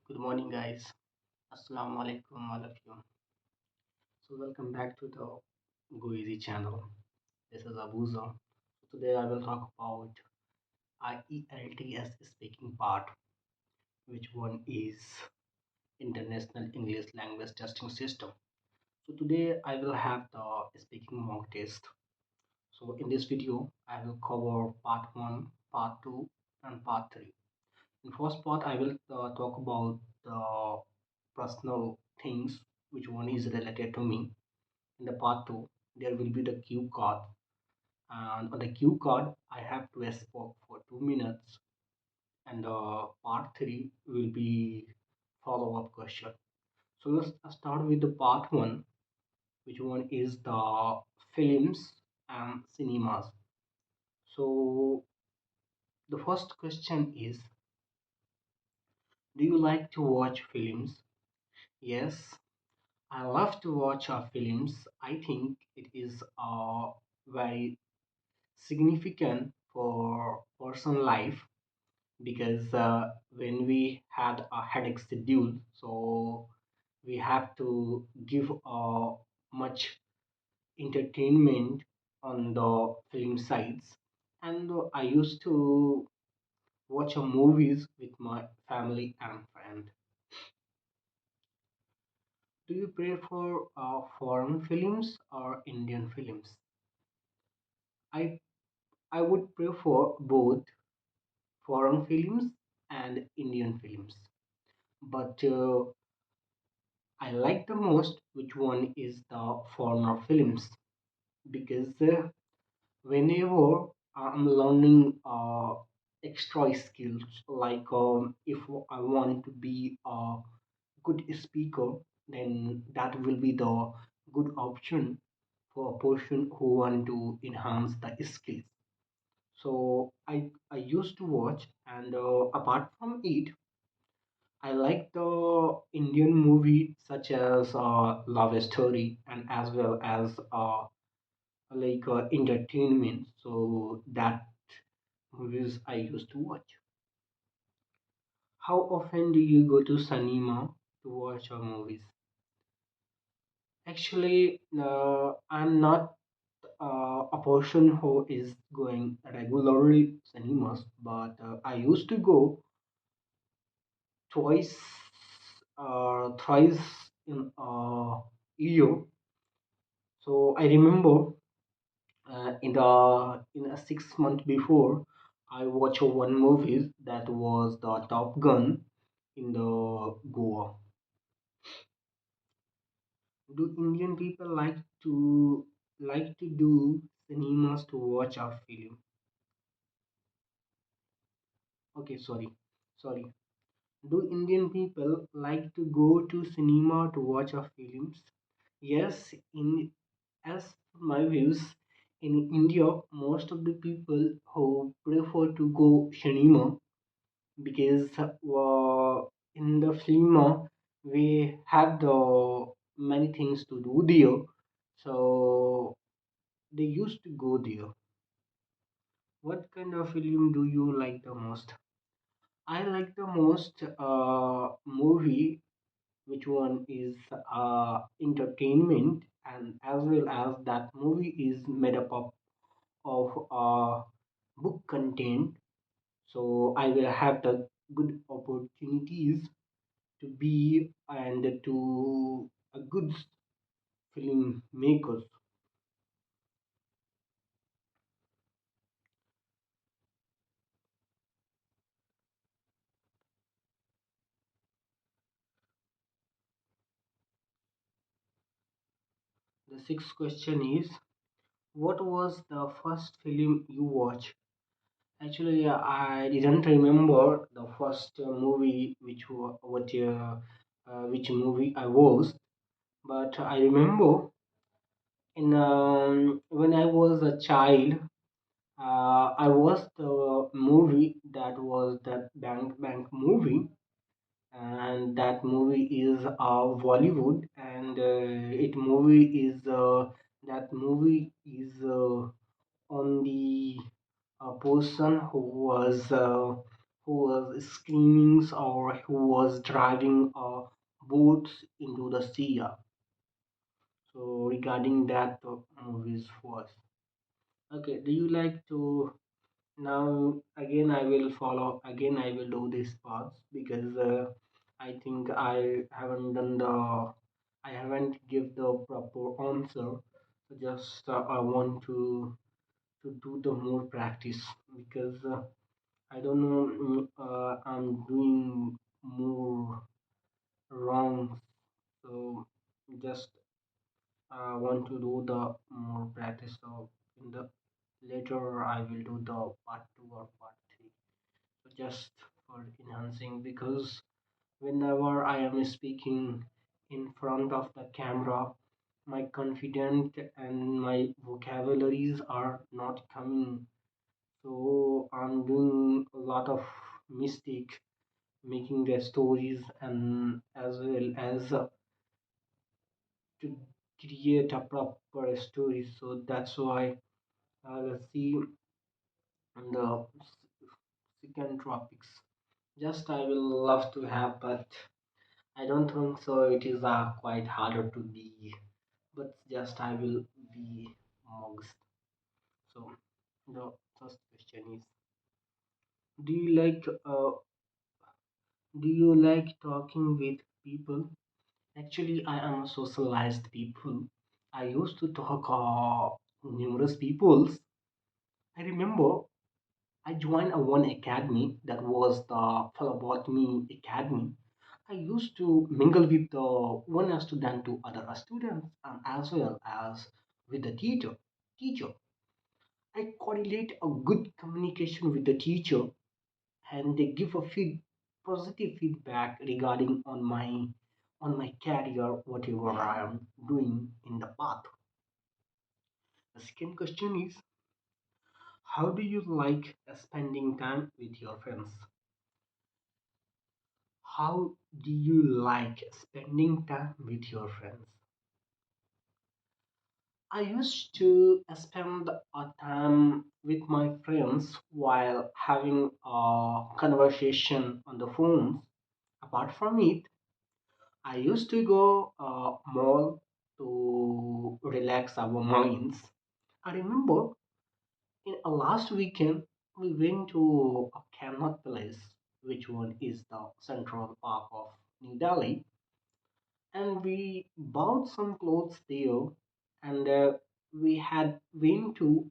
Good morning, guys. Assalamu alaikum, all of you. So, welcome back to the Go Easy channel. This is Abuza. Today, I will talk about IELTS speaking part, which one is International English Language Testing System. So, today, I will have the speaking mock test. So, in this video, I will cover part 1, part 2, and part 3. In first part, I will talk about the personal things, which one is related to me. In the part 2, there will be the cue card, and on the cue card, I have to speak for 2 minutes, and part 3 will be follow-up question. So let's start with the part 1, which one is the films and cinemas. So the first question is, do you like to watch films? Yes, I love to watch films. I think it is very significant for personal life because when we had a headache schedule, so we have to give much entertainment on the film sites. And I used to watch movies with my family and friend. Do you prefer foreign films or Indian films? I I would prefer both foreign films and Indian films. But I like the most which one is the foreigner films because whenever I'm learning extra skills, like if I want to be a good speaker, then that will be the good option for a person who want to enhance the skills. So I used to watch, and apart from it, I like the Indian movie such as Love Story and as well as entertainment. So that movies I used to watch. How often do you go to cinema to watch movies? Actually, I'm not a person who is going regularly cinemas, but I used to go twice or thrice in a year. So I remember in a 6 month before, I watched one movie that was the Top Gun in the Goa. Do Indian people like to do cinemas to watch our film? Okay, sorry. Do Indian people like to go to cinema to watch our films? Yes, in as per my views, in India, most of the people who prefer to go cinema because in the cinema we have the many things to do there, so they used to go there. What kind of film do you like the most? I like the most movie which one is entertainment, and as well as that movie is made up of book content, so I will have the good opportunities to be and to a good filmmakers. The sixth question is, what was the first film you watched? Actually, I didn't remember the first movie which movie I was, but I remember in when I was a child, I watched the movie that was that Bank movie, and that movie is Bollywood, and that movie is on the person who was screaming or who was driving a boat into the sea. So regarding that movies was okay. Do you like to now again? I will follow again. I will do this part because I think I haven't done the I haven't give the proper answer. So just I want to do the more practice because I don't know. I'm doing more wrong. So just want to do the more practice. So in the later I will do the part two or part three. So just for enhancing because whenever I am speaking in front of the camera, my confidence and my vocabularies are not coming. So I'm doing a lot of mistake making the stories and as well as to create a proper story. So that's why let's see the second topics. Just I will love to have, but I don't think so. It is quite harder to be, but just I will be mugs. So the first question is: Do you like talking with people? Actually, I am a socialized people. I used to talk numerous peoples. I remember I joined a one academy that was the Philobotany Academy. I used to mingle with the one student to other students and as well as with the teacher. Teacher, I correlate a good communication with the teacher, and they give a positive feedback regarding on my career, whatever I am doing in the path. The second question is, how do you like spending time with your friends? How do you like spending time with your friends? I used to spend a time with my friends while having a conversation on the phones. Apart from it, I used to go mall to relax our minds. I remember in a last weekend we went to a Connaught Place, which one is the Central Park of New Delhi, and we bought some clothes there, and we had went to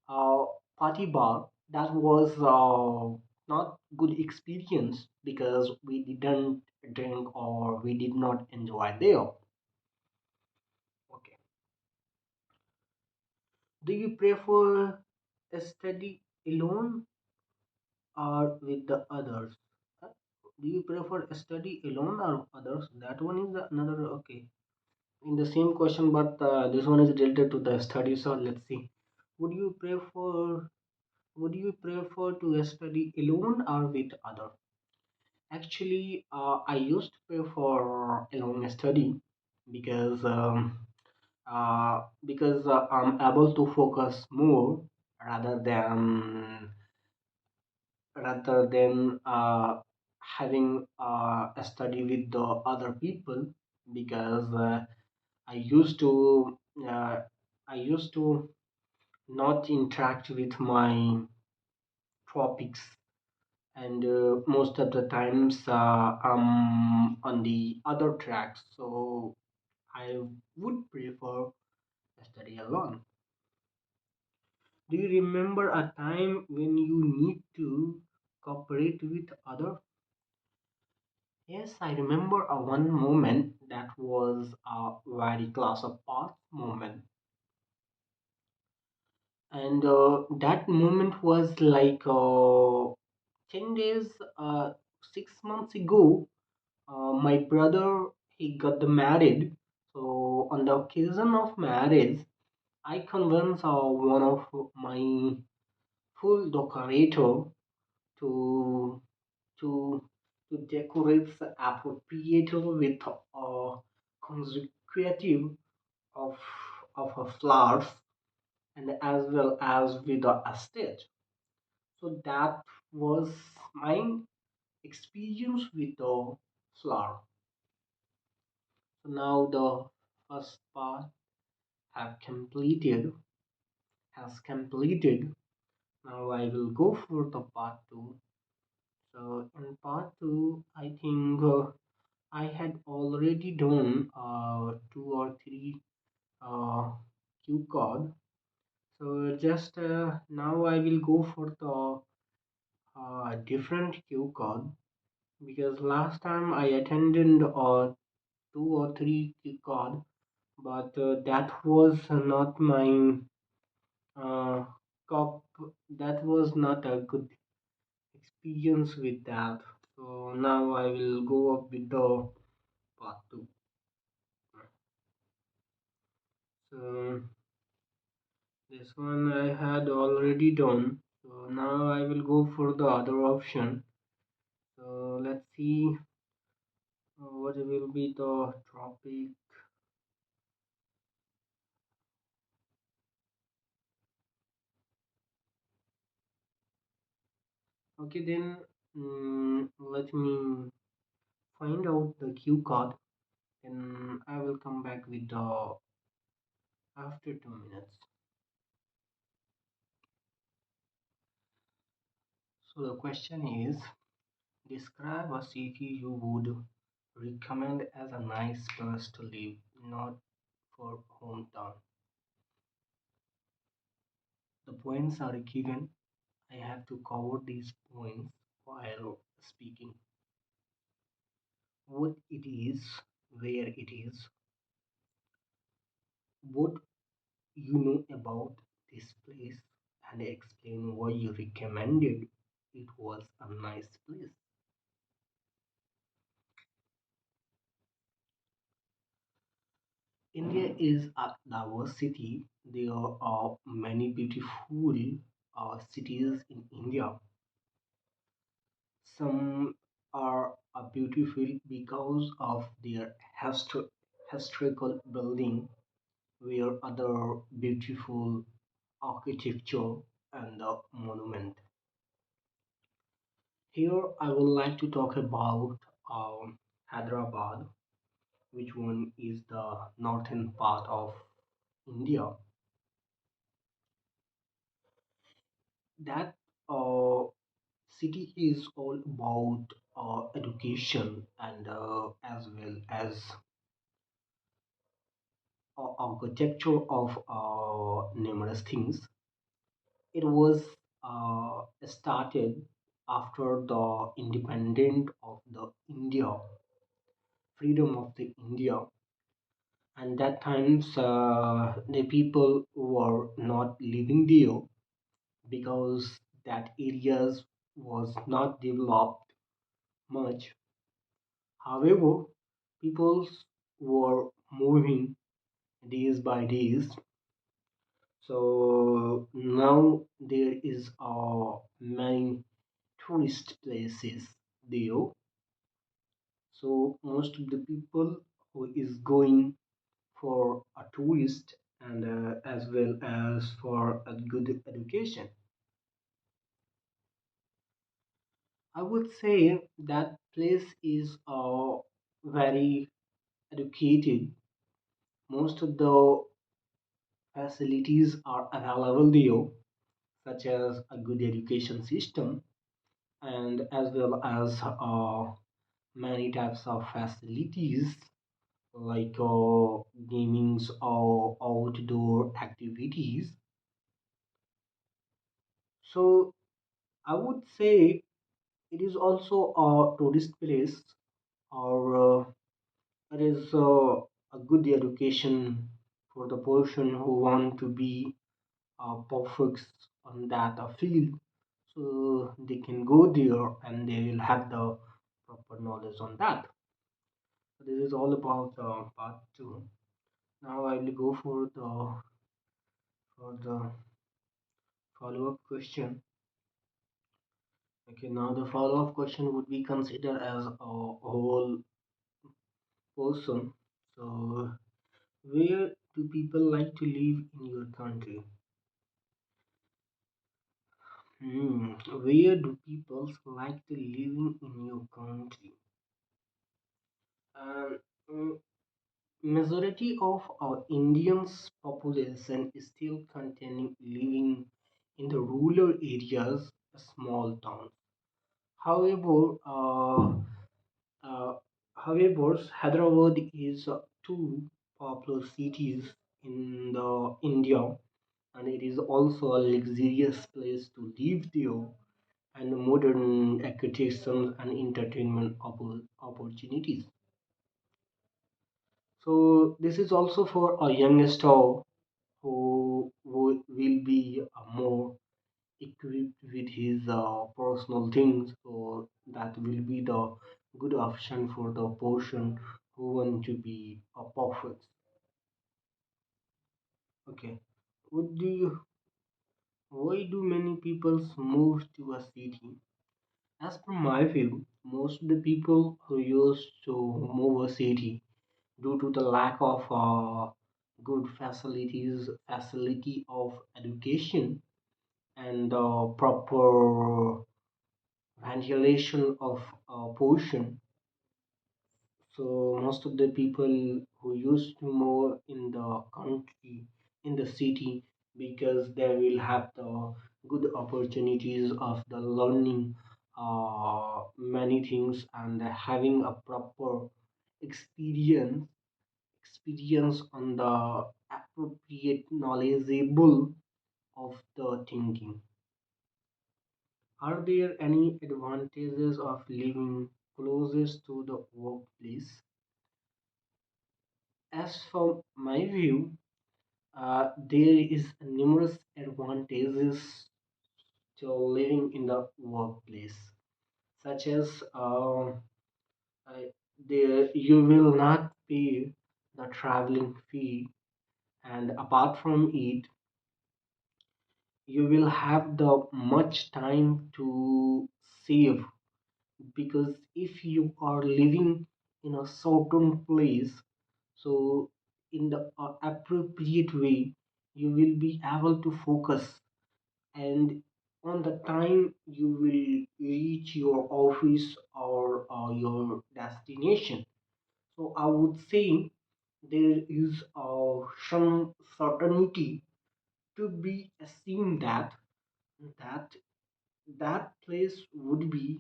a party bar that was not good experience because we didn't drink or we did not enjoy there. Okay, do you prefer a study alone or with the others? Uh, do you prefer a study alone or others? That one is another. Okay, in the same question, but this one is related to the study. So let's see. Would you prefer would you prefer to study alone or with other? Actually, I used to prefer alone study because I'm able to focus more rather than having a study with the other people because I used to uh, I used to not interact with my topics, and most of the times I'm on the other tracks, so I would prefer study alone. Do you remember a time when you need to cooperate with other? Yes, I remember a one moment that was a very class apart moment, and that moment was like 10 days, 6 months ago. My brother he got the married, so on the occasion of marriage, I convinced one of my full decorator to to to decorate appropriately with consecutive of flowers and as well as with a stage. So that was my experience with the flower. So now the first part have completed has completed. Now I will go for the part two. So in part two, I think I had already done two or three uh, cue card. So just now I will go for the different cue card because last time I attended two or three cue card, but that was not my uh, cop. That was not a good experience with that. So now I will go up with the part two. So this one I had already done. So now I will go for the other option. So let's see what will be the topic. Okay, then let me find out the cue card. Then I will come back with the after 2 minutes. So the question is, describe a city you would recommend as a nice place to live, not for hometown. The points are given. I have to cover these points while speaking. What it is, where it is, what you know about this place, and explain why you recommended it was a nice place. India is a diverse city. There are many beautiful cities in India. Some are beautiful because of their historical building, where other beautiful architecture and monument. Here, I would like to talk about Hyderabad, which one is the northern part of India. That uh, city is all about education and as well as architecture of numerous things. It was started after the independence of the India, freedom of the India, and that times the people were not living there because that areas was not developed much. However, people were moving days by days. So now there is many tourist places there. So most of the people who is going for a tourist and as well as for a good education. I would say that place is very educated. Most of the facilities are available there, such as a good education system and as well as many types of facilities like gamings or outdoor activities. So I would say it is also a tourist place or it is a good education for the person who want to be perfect on that field. So they can go there and they will have the proper knowledge on that. So this is all about part two. Now I will go for the follow up question. Okay, now the follow up question would be considered as a whole person. So where do people like to live in your country? Where do people like to living in your country? Um, mm, Majority of our Indians population is still containing living in the rural areas, small towns. However, uh, however, Hyderabad is two popular cities in the India, and it is also a luxurious place to live there, and modern architecture and entertainment opportunities. So this is also for a youngster who will be more equipped with his personal things. So that will be the good option for the person who want to be a perfect. Okay. Would do you, why do many people move to a city? As per my view, most of the people who used to move a city due to the lack of good facility of education and proper ventilation of pollution. So most of the people who used to move in the country, in the city, because they will have the good opportunities of the learning many things and having a proper experience experience on the appropriate knowledgeable of the thinking. Are there any advantages of living closest to the workplace? As for my view, there is numerous advantages to living in the workplace, such as uh, there you will not pay the traveling fee, and apart from it, you will have the much time to save, because if you are living in a certain place, so in the appropriate way you will be able to focus, and on the time you will reach your office or your destination. So I would say there is some certainty to be assumed that that place would be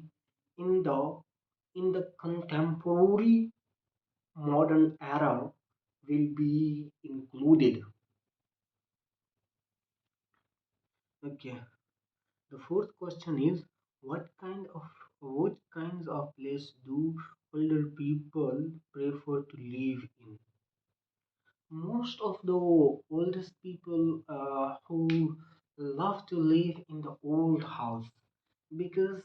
in the contemporary modern era will be included. Okay. The fourth question is, what kinds of place do older people prefer to live in? Most of the oldest people who love to live in the old house, because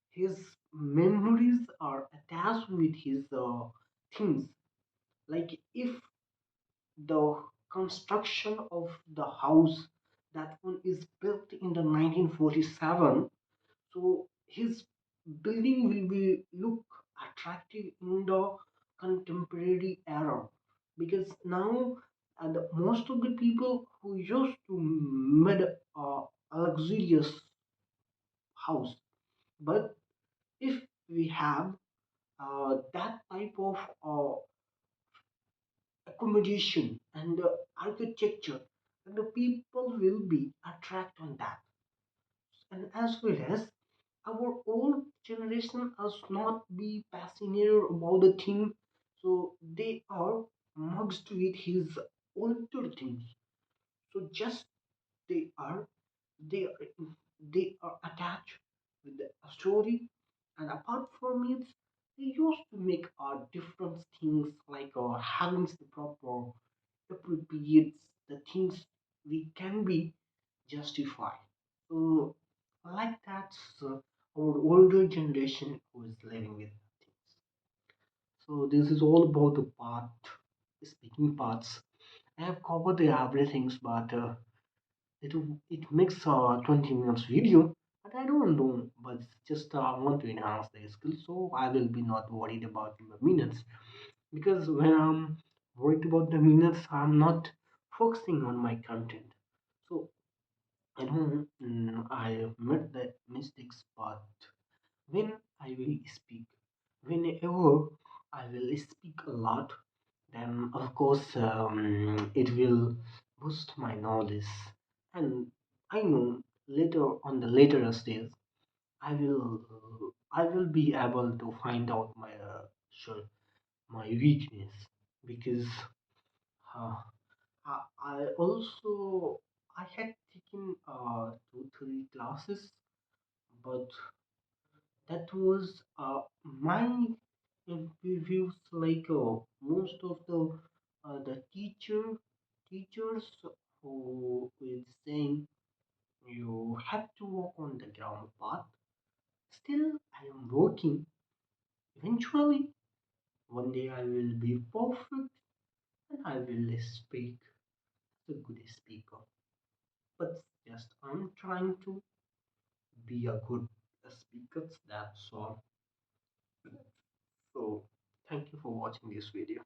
his memories are attached with his things. Like if the construction of the house, that one is built in the 1947, so his building will be look attractive in the contemporary era, because now most of the people who used to made a luxurious house, but if we have that type of accommodation and architecture, and the people will be attract on that. And as well as our old generation has not be fascinated about the thing, so they are mixed with his older things. So just they are they are they are attached with the story, and apart from it, they used to make different things like having the proper appropriate the things we can be justify. So like that, our older generation who is living with things. So this is all about the part, speaking parts. I have covered the everything, but it it makes a 20 minutes video. But I don't know, but just I want to enhance the skill, so I will be not worried about the minutes, because when I'm worried about the minutes, I'm not focusing on my content. So I know I made the mistakes, but when I will speak, whenever I will speak a lot, then of course it will boost my knowledge, and I know later on the later stage I will be able to find out my sure my weakness because uh, I also I had taken 2 3 classes, but that was my views like most of the teachers who is saying you have to walk on the ground path. Still, I am working. Eventually, one day I will be perfect and I will speak as a good speaker. But just I'm trying to be a good speaker. That's all. So, thank you for watching this video.